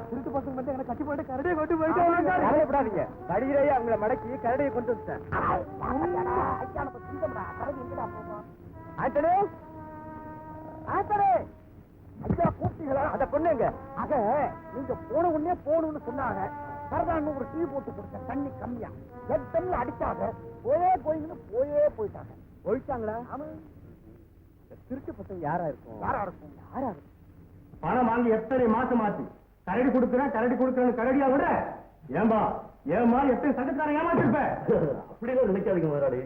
திருட்டு பசங்க வந்து எனக்கு கட்டி போட்டு கரடியை கொண்டு போயிட்டு கவலைப்படாதீங்க. வழியிலேயே அவங்களை மடக்கி கரடியை கொண்டு வந்துட்டேன். ஆண்டனி ஆண்டனி ஐயா கூப்பிட்டீங்களா? அத பொண்ணுங்க அத நீங்க போன உடனே போகணும்னு சொன்னாங்க. சரதான்னு ஒரு டீ போட்டு கொடுத்த தண்ணி கம்மியா எத்தனை அடிச்சாங்க. போயிட்டாங்க. போயிட்டாங்களா? ஆமா. திருட்டு பசங்க யாரா இருக்கும்? பணம் வாங்கி எத்தனை மாசம் ஆச்சு? கரடி கொடுக்குறேன்னு கரடியா விட ஏமா எத்தனை சட்டக்காரன் ஏமாத்திருப்பேன். அப்படிலாம் நினைக்காதீங்க முதலாளி.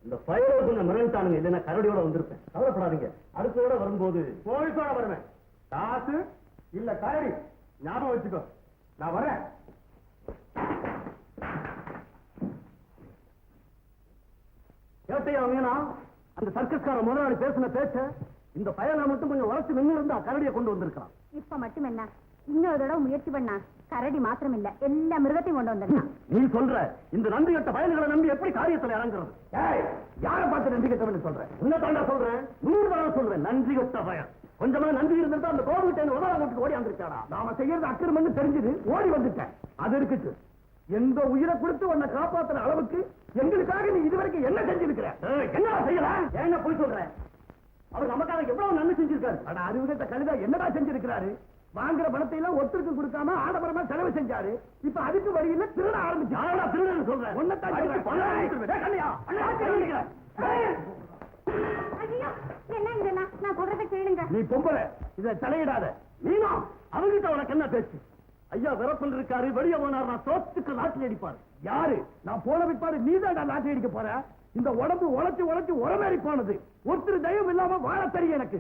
இந்த ஃபயரோட கொஞ்சம் மிரண்டானுங்க, இல்லைன்னா கரடியோட வந்திருப்பேன். கவலைப்படாதீங்க. அடுத்தோட வரும்போது போலீஸோட வருவேன். காசு இல்ல கரடி ஞாபகம் வச்சுக்கோ. நான் வரேன். கேட்டையா அந்த சர்க்கஸ்கார முதலாளி பேசின பேச்ச இந்த பயனை மட்டும் கொஞ்சம் உழைச்சு நின்று இருந்தா கரடியை கொண்டு வந்திருக்கான். இப்ப மட்டும் என்ன, இன்னொரு தடவை முயற்சி பண்ணா கரடி மாத்திரம் இல்ல எல்லா மிருகத்தையும் கொண்டு வந்திருக்கான். நீ சொல்ற இந்த நன்றி கட்ட பயன்களை நம்பி எப்படி காரியத்தில் இறங்குறது? யாரை பார்த்து நன்றி கட்டவன்னு சொல்றேன்? என்ன சொல்றேன்? 100 தடவை சொல்றேன். நன்றி கட்ட பயன். கொஞ்சமா நன்றி இருந்திருந்தா அந்த கோவிட்ட உதவ வீட்டுக்கு ஓடி வந்திருக்காடா. நாம செய்யறது அக்கிரமன்னு தெரிஞ்சது ஓடி வந்துட்டேன். அது இருக்குது. எந்த உயிரை கொடுத்து உன்னை காப்பாத்துற அளவுக்கு எங்களுக்காக நீ இதுவரைக்கும் என்ன செஞ்சிருக்கிற? என்ன செய்யலாம்? என்ன போய் சொல்றேன்? அவர் நமக்காக எவ்வளவு நன்மை செஞ்சிருக்காரு. ஆனா அறிவுகட்ட கழுதா என்னடா செஞ்சிருக்கிறாரு? வாங்குற பணத்தை எல்லாம் ஒருத்தருக்கு கொடுக்காம ஆடம்பரமா செலவு செஞ்சாரு. இப்ப அதுக்கு வழியில திருட ஆரம்பிச்சு. திருடன் சொல்றேன். நீ பொம்பளை இத தலையிடாத. நீனா அவங்கிட்ட உனக்கு என்ன பேச்சு? ஐயா விரப்பல் இருக்காரு, வெளியே போனார். நான் தோத்துக்கு லாட்டி அடிப்பாரு. யாரு? நான் போன விற்பாரு. நீதான் லாட்டி அடிக்க போற. இந்த உடம்பு உழைச்சு உரமேறி போனது. ஒருத்தர் தயவு இல்லாம வாழ தெரியும் எனக்கு.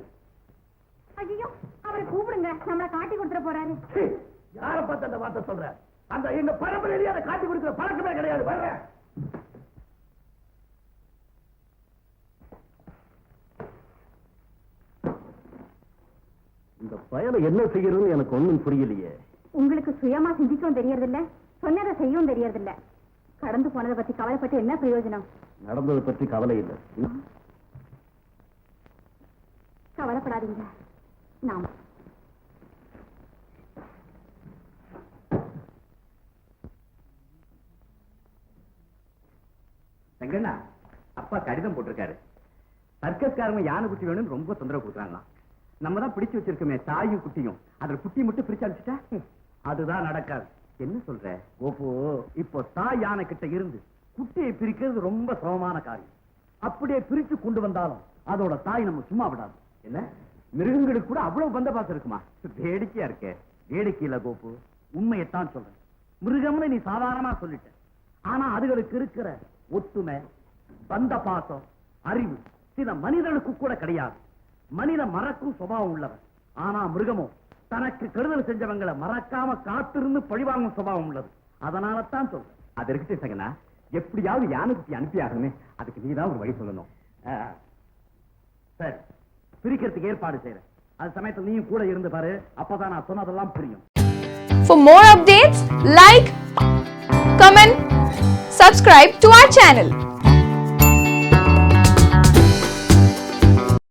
ஐயோ அவரை கூப்பிடுங்க, நம்மளை காட்டி கொடுத்துட போறாரு. யார பார்த்து அந்த வார்த்தை சொல்ற? அந்த எங்க பரம்பரையிலேயே அதை காட்டி கொடுக்கிற பழக்கமே கிடையாது. வர்ற இந்த பயனை என்ன செய்யறதுன்னு எனக்கு ஒண்ணும் புரியலையே. உங்களுக்கு சுயமா சிந்திக்கவும் தெரியறதில்ல, சொன்னதை செய்யவும் தெரியறதில்ல. கடந்து போனதை பத்தி கவலைப்பட்டு என்ன பிரயோஜனம்? நடந்ததை பற்றி கவலை இல்லை. கவலைப்படாதீங்க. நாம செங்கண்ணா அப்பா கடிதம் போட்டிருக்காரு. சர்க்கஸ்காரங்க யானை குட்டி வேணும்னு ரொம்ப தொந்தரவு கொடுக்குறாங்களாம். நம்ம தான் பிடிச்சு வச்சிருக்கோமே தாயும் குட்டியும், அதுல குட்டி மட்டும் பிரிச்சு அனுப்பிச்சுட்டா அதுதான் நடக்காது. என்ன சொல்ற கோபு? இப்போ தாய் யானை கிட்ட இருந்து குட்டியை பிரிக்கிறது ரொம்ப சிரமமான காரியம். அப்படியே பிரிச்சு கொண்டு வந்தாலும் அதோட தாய் நம்ம சும்மா விடாது. என்ன மிருகங்களுக்கு கூட அவ்வளவு பந்தபாசம் இருக்குமா? வேடிக்கையா இருக்க. வேடிக்கையில கோபு, உண்மையத்தான் சொல்றேன். மிருகம்னு நீ சாதாரணமா சொல்லிட்ட. ஆனா அதுகளுக்கு இருக்கிற ஒத்துமை, பந்த பாசம், அறிவு சில மனிதனுக்கு கூட கிடையாது. மனித மறக்கும் சுபாவம் உள்ளவன். ஆனா மிருகமோ தனக்கு கெடுதல் செஞ்சவங்களை மறக்காம காத்திருந்து பழிவாங்கும் சுபாவம் உள்ளது. அதனால தான் சொல்றேன். அது இருக்கு சங்கனா, எப்படியாவது யானை குட்டி அனுப்பி ஆகணுமே. அதுக்கு நீதான் ஒரு வழி சொல்லணும். சரி, பிரிக்கிறதுக்கு ஏற்பாடு செய்யறேன். அது சமயத்தில் நீயும் கூட இருந்து பாரு. அப்பதான் நான் சொன்னதெல்லாம் புரியும். For more updates, like, comment, subscribe to our channel.